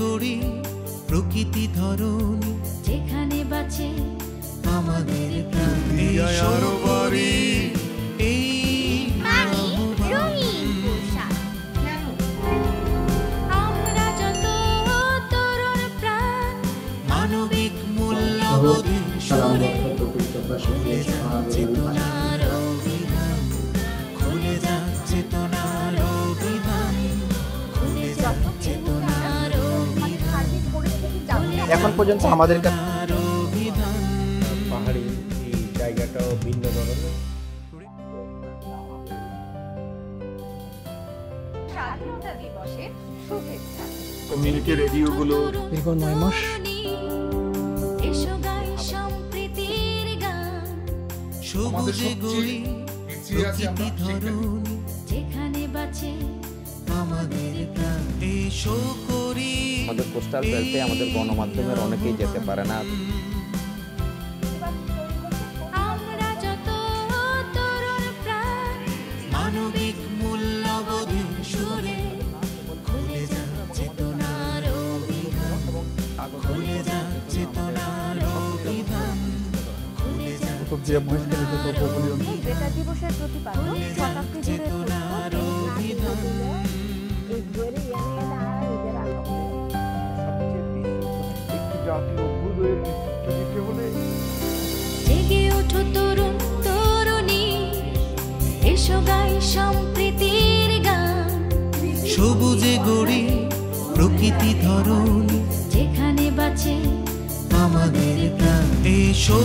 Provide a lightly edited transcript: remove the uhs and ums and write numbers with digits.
গড়ি প্রকৃতি ধরণী, যেখানে বাঁচে আমাদের প্রাণ। আরো বাড়ি এই রঙিন পোশাক। আমরা যত তরুণ প্রাণ মানবিক মূল্যবোধে সুরে খুলে যাচ্ছে চেতনার অভিধান, খুলে যাচ্ছে চেতনার অভিধান, খুলে যাচ্ছে চেতনার অভিধান। এখন পর্যন্ত আমাদের কাছে পাহাড়ি এই জায়গাটাও ভিন্ন ধরনের। স্বাধীনতা দিবসের শুভেচ্ছা। কমিউনিটি রেডিওগুলো দীর্ঘ 9 মাস এসো গাই সম্প্রীতির গান, সবুজে গড়ি প্রকৃতি ধরণী, যেখানে বাঁচে আমাদের প্রাণ। এসো করি আমাদের কোস্টাল বেল্টে আমাদের গণমাধ্যমের অনেকেই যেতে পারে না। আমরা যত তরুণ প্রাণ মানবিক মূল্যবোধে সুরে খুলে যাচ্ছে চেতনার অভিধান, খুলে যাচ্ছে চেতনার অভিধান, খুলে যাচ্ছে এই বেতার দিবসের প্রতিপাদন শতাব্দী জুড়ে চেতনার অভিধান। জেগে ওঠো তরুণ তরুণী, এসো গাই সম্প্রীতির গান, সবুজে গড়ি প্রকৃতি ধরণী, যেখানে বাঁচে আমাদের প্রাণ। এসো